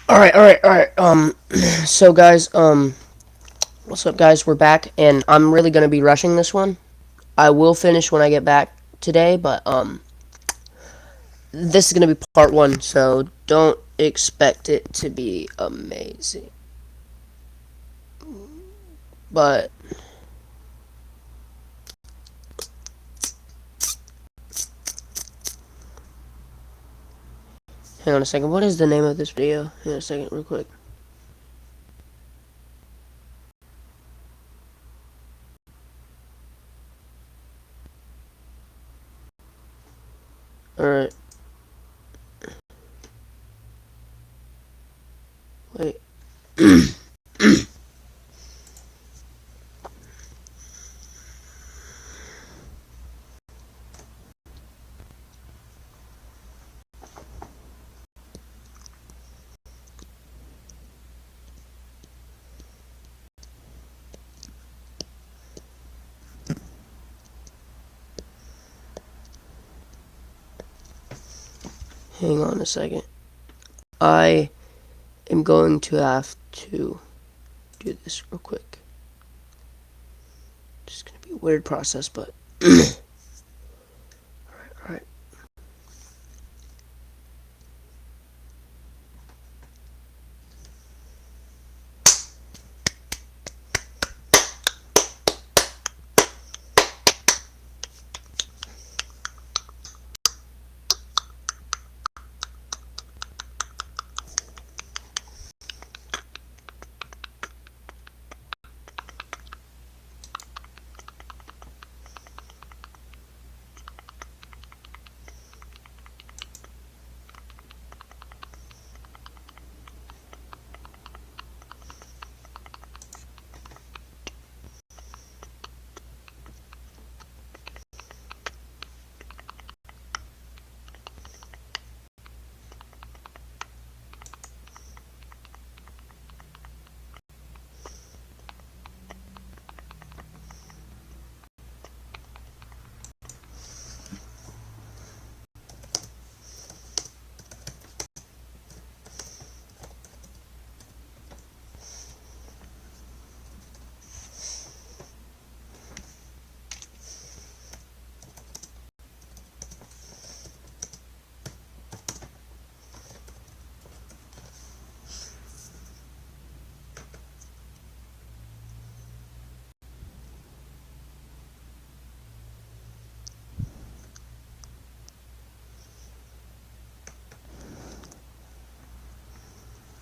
All right. So guys, what's up, guys? We're back, and I'm really gonna be rushing this one. I will finish when I get back today, but this is gonna be part one, so don't expect it to be amazing. But hang on a second. What is the name of this video? Hang on a second, real quick. All right. Wait. Hang on a second. I am going to have to do this real quick. It's gonna be a weird process, but all right.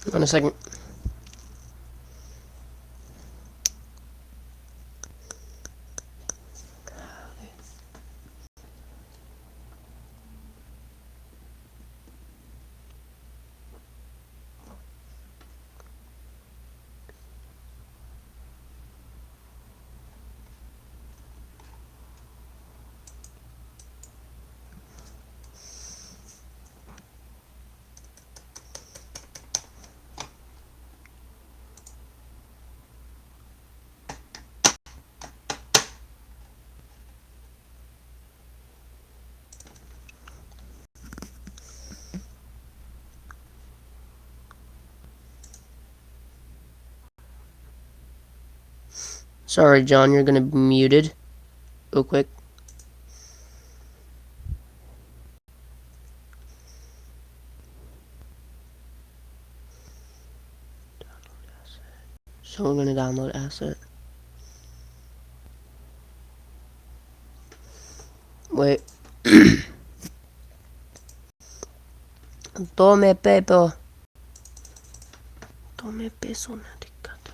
Hang on a second. Sorry, John, you're gonna be muted real quick. So we're gonna download asset. Wait. Tome pepo. Tome peso na tikata.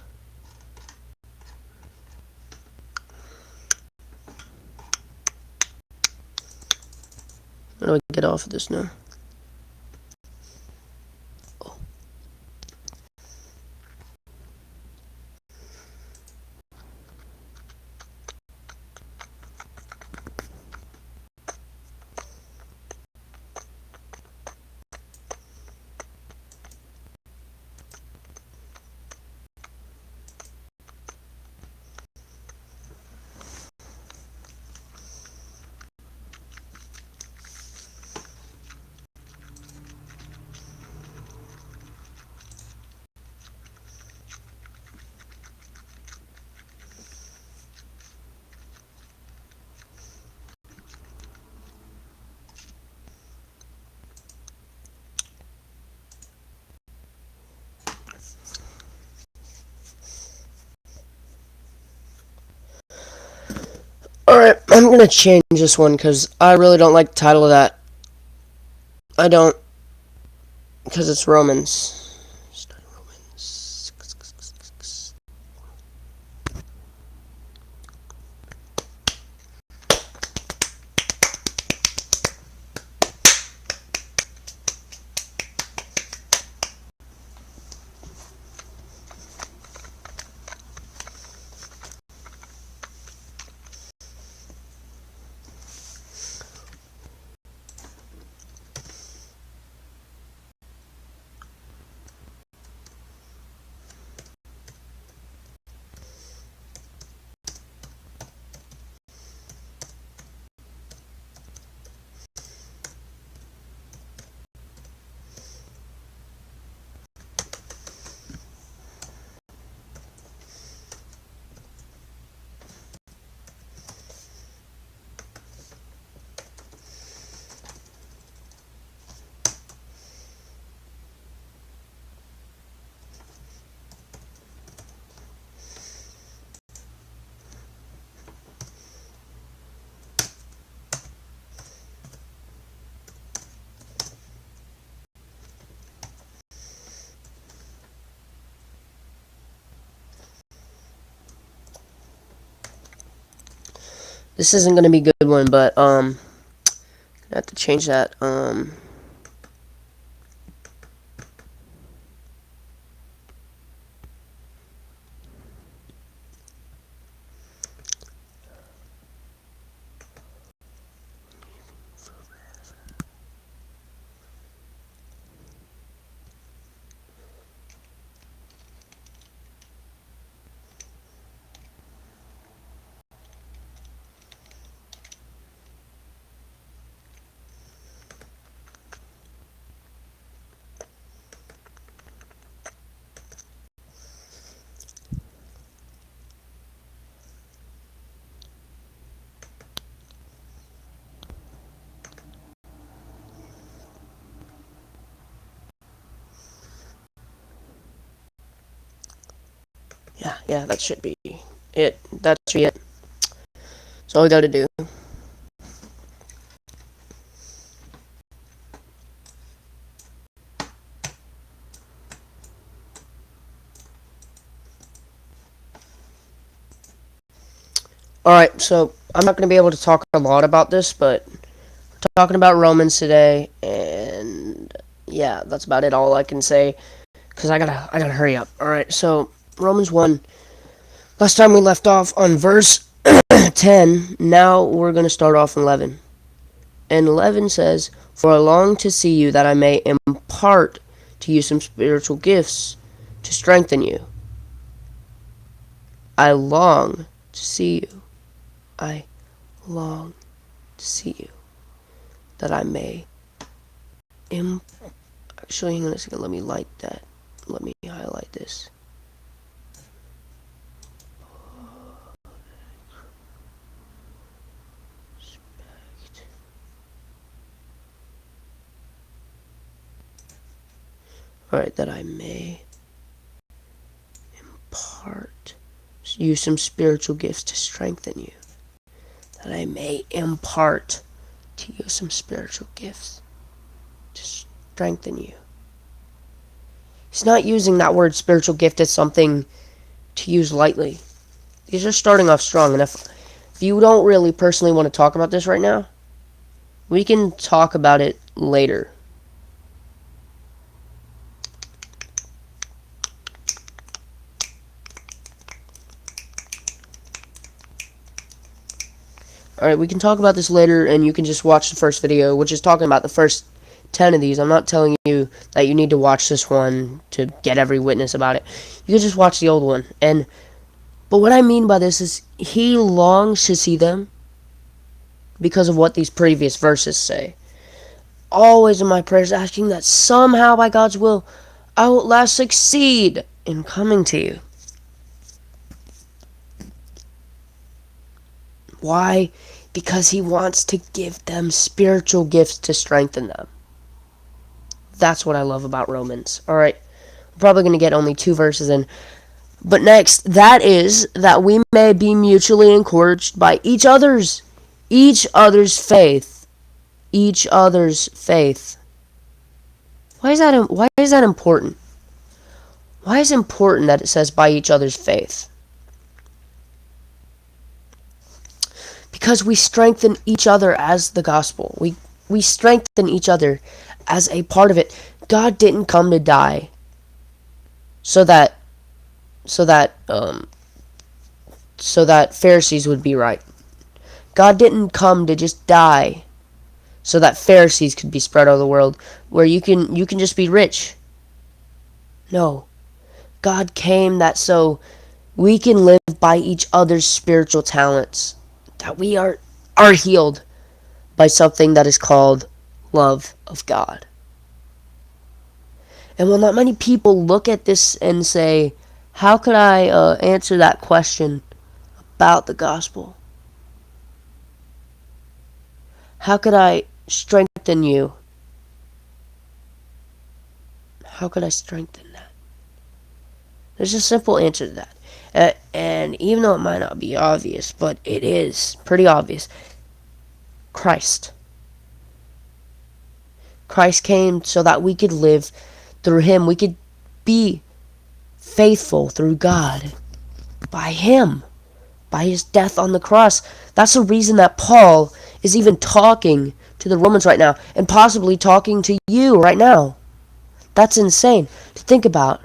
How do I get off of this now? Alright, I'm gonna change this one because I really don't like the title of that. I don't, because it's Romans. This isn't gonna be a good one, but I have to change that. Yeah, that should be it. That should be it. That's all we gotta do. Alright, so I'm not gonna be able to talk a lot about this, but we're talking about Romans today, and yeah, that's about it. All I can say, because I gotta hurry up. Alright, so Romans 1. Last time we left off on verse 10. Now we're gonna start off in 11. And 11 says, "For I long to see you, that I may impart to you some spiritual gifts to strengthen you." I long to see you. I long to see you, that I may actually, hang on a second. Let me light that. Let me highlight this. Alright, that I may impart you some spiritual gifts to strengthen you. That I may impart to you some spiritual gifts to strengthen you. He's not using that word spiritual gift as something to use lightly. These are starting off strong, and if you don't really personally want to talk about this right now, we can talk about it later. Alright, we can talk about this later, and you can just watch the first video, which is talking about the first 10 of these. I'm not telling you that you need to watch this one to get every witness about it. You can just watch the old one. But what I mean by this is, he longs to see them because of what these previous verses say. Always in my prayers asking that somehow by God's will, I will at last succeed in coming to you. Why? Because he wants to give them spiritual gifts to strengthen them. That's what I love about Romans. Alright, I'm probably going to get only 2 verses in. But next, that is that we may be mutually encouraged by each other's faith. Each other's faith. Why is that important? Why is it important that it says by each other's faith? Because we strengthen each other as the gospel. We strengthen each other as a part of it. God didn't come to die so that so that um so that Pharisees would be right. God didn't come to just die so that Pharisees could be spread over the world where you can just be rich. No. God came that so we can live by each other's spiritual talents. That we are healed by something that is called love of God. And while not many people look at this and say, how could I answer that question about the gospel? How could I strengthen you? How could I strengthen that? There's a simple answer to that. And even though it might not be obvious, but it is pretty obvious. Christ. Christ came so that we could live through him. We could be faithful through God by him, by his death on the cross. That's the reason that Paul is even talking to the Romans right now and possibly talking to you right now. That's insane to think about.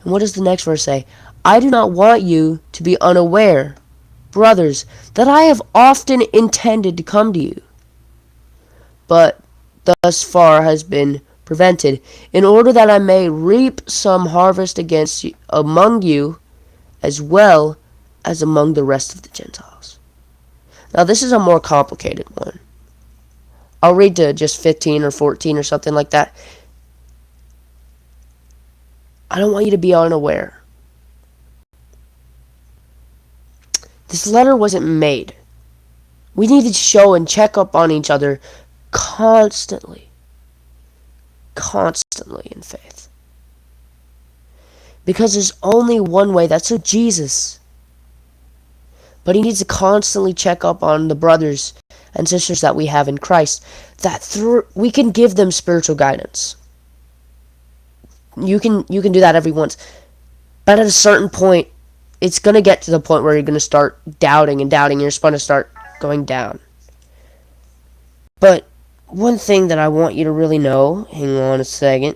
And what does the next verse say? I do not want you to be unaware, brothers, that I have often intended to come to you, but thus far has been prevented, in order that I may reap some harvest against you, among you, as well as among the rest of the Gentiles. Now this is a more complicated one. I'll read to just 15 or 14 or something like that. I don't want you to be unaware. This letter wasn't made. We need to show and check up on each other constantly. Constantly in faith. Because there's only one way. That's through Jesus. But he needs to constantly check up on the brothers and sisters that we have in Christ. That through we can give them spiritual guidance. You can do that every once. But at a certain point, it's going to get to the point where you're going to start doubting and doubting. You're going to start going down. But one thing that I want you to really know, hang on a second.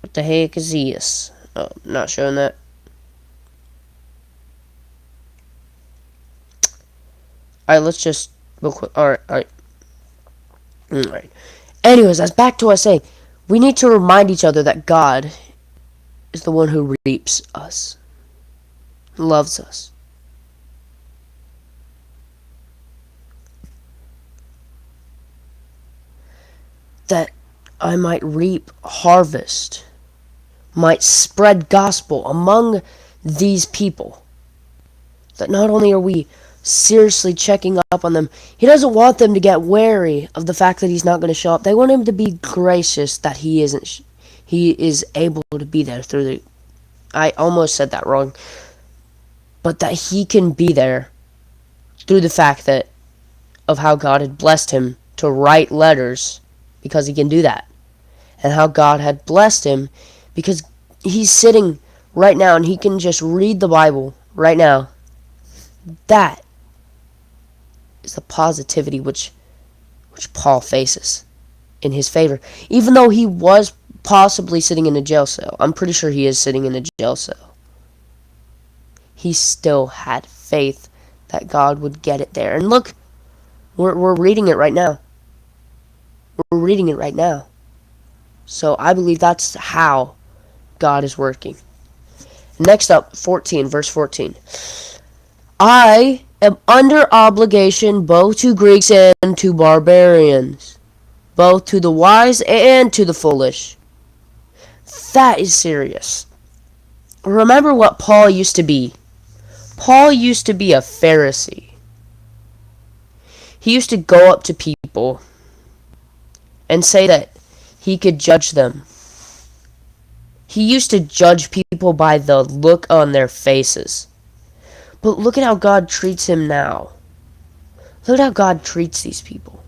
What the heck is this? Oh, not showing that. Alright, let's just real quick. Alright. Anyways, that's back to what I was saying. We need to remind each other that God is the one who reaps us. Loves us. That I might reap harvest, might spread gospel among these people. That not only are we seriously checking up on them, he doesn't want them to get wary of the fact that he's not going to show up. They want him to be gracious that he is able to be there through the, I almost said that wrong, but that he can be there through the fact that of how God had blessed him to write letters, because he can do that, and how God had blessed him because he's sitting right now and he can just read the Bible right now. That is the positivity which Paul faces in his favor. Even though he was possibly sitting in a jail cell, I'm pretty sure he is sitting in a jail cell, he still had faith that God would get it there. And look, we're reading it right now. We're reading it right now. So I believe that's how God is working. Next up, 14, verse 14. I am under obligation both to Greeks and to barbarians, both to the wise and to the foolish. That is serious. Remember what Paul used to be. Paul used to be a Pharisee. He used to go up to people and say that he could judge them. He used to judge people by the look on their faces. But look at how God treats him now. Look at how God treats these people.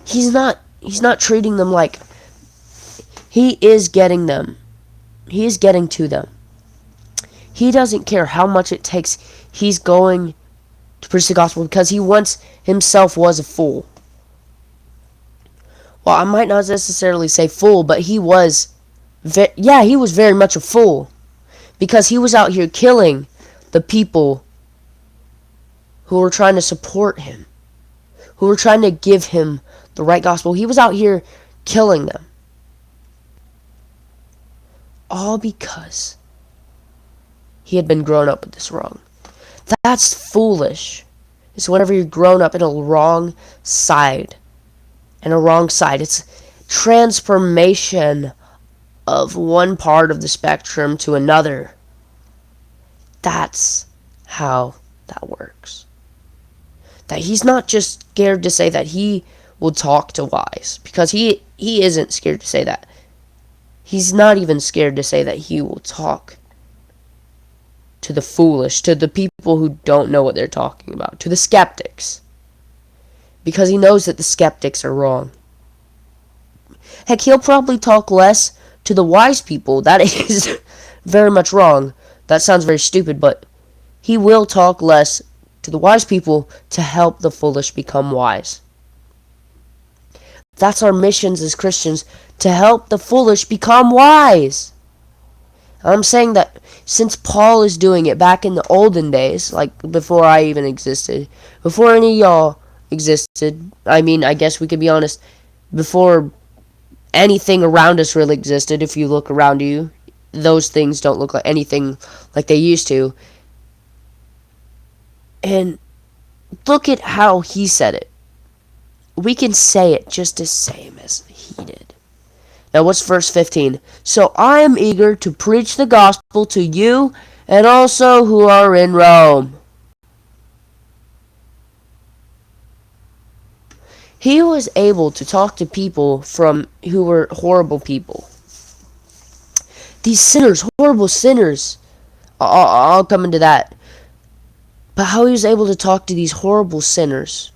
He's not treating them like he is getting them. He is getting to them. He doesn't care how much it takes. He's going to preach the gospel because he once himself was a fool. Well, I might not necessarily say fool, but he was he was very much a fool because he was out here killing the people who were trying to support him, who were trying to give him the right gospel. He was out here killing them. All because he had been grown up with this wrong. That's foolish. It's whenever you're grown up in a wrong side. It's transformation of one part of the spectrum to another. That's how that works. That he's not just scared to say that he will talk to wise, because he isn't scared to say that. He's not even scared to say that he will talk to the foolish, to the people who don't know what they're talking about, to the skeptics. Because he knows that the skeptics are wrong. Heck, he'll probably talk less to the wise people. That is very much wrong. That sounds very stupid, but he will talk less to the wise people to help the foolish become wise. That's our missions as Christians, to help the foolish become wise. I'm saying that since Paul is doing it back in the olden days, like before I even existed, before any of y'all existed, I mean, I guess we could be honest, before anything around us really existed, if you look around you, those things don't look like anything like they used to. And look at how he said it. We can say it just the same as he did. Now what's verse 15? So I am eager to preach the gospel to you and also who are in Rome. He was able to talk to people who were horrible people. These sinners, horrible sinners. I'll come into that. But how he was able to talk to these horrible sinners.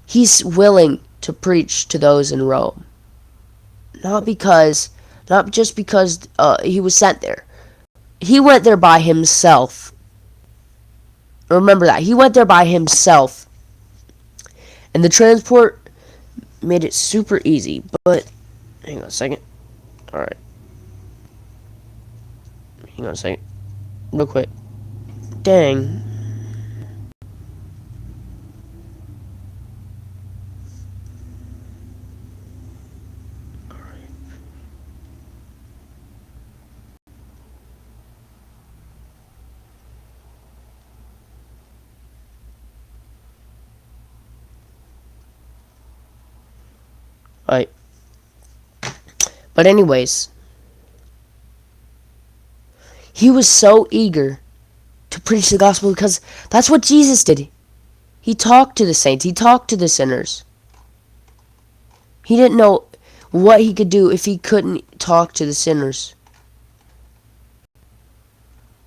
He's willing to preach to those in Rome. Not just because he was sent there. He went there by himself. Remember that. He went there by himself. And the transport made it super easy. But, hang on a second. Alright. Hang on a second. Real quick. Dang. Alright. But anyways, he was so eager to preach the gospel because that's what Jesus did. He talked to the saints. He talked to the sinners. He didn't know what he could do if he couldn't talk to the sinners.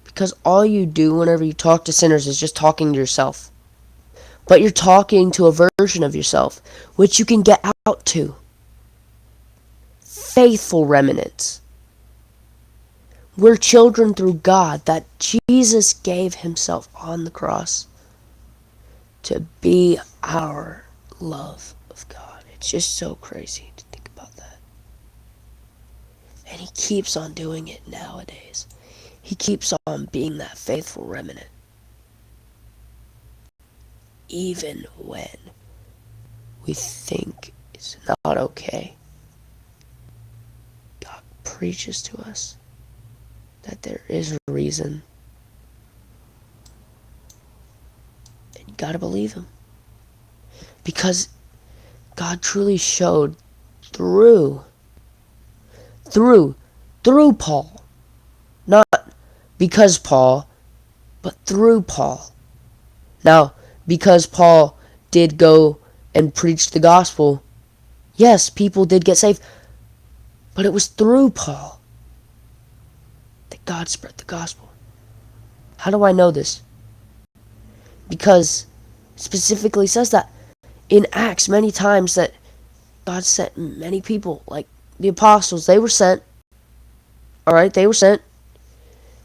Because all you do whenever you talk to sinners is just talking to yourself. But you're talking to a version of yourself, which you can get out to. Faithful remnants. We're children through God, that Jesus gave himself on the cross to be our love of God. It's just so crazy to think about that. And he keeps on doing it nowadays. He keeps on being that faithful remnant. Even when we think it's not okay, God preaches to us that there is a reason. And you gotta believe him. Because God truly showed through Paul. Not because Paul, but through Paul. Now, because Paul did go and preach the gospel Yes, people did get saved, but it was through Paul that God spread the gospel. How do I know this? Because it specifically says that in Acts many times that God sent many people, like the apostles, they were sent. Alright, they were sent.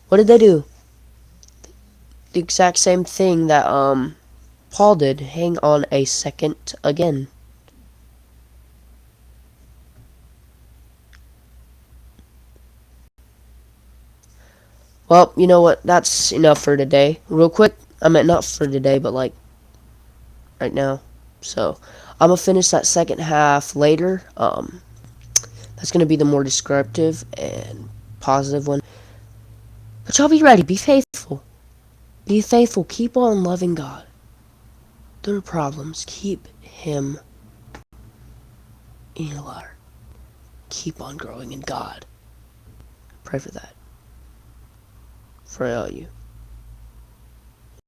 What did they do? The exact same thing that Paul did. Hang on a second again. Well, you know what? That's enough for today. Real quick, I meant not for today, but like right now. So I'm gonna finish that second half later. That's gonna be the more descriptive and positive one. But y'all be ready. Be faithful. Be faithful. Keep on loving God. There are problems. Keep Him in your heart. Keep on growing in God. Pray for that. For all you.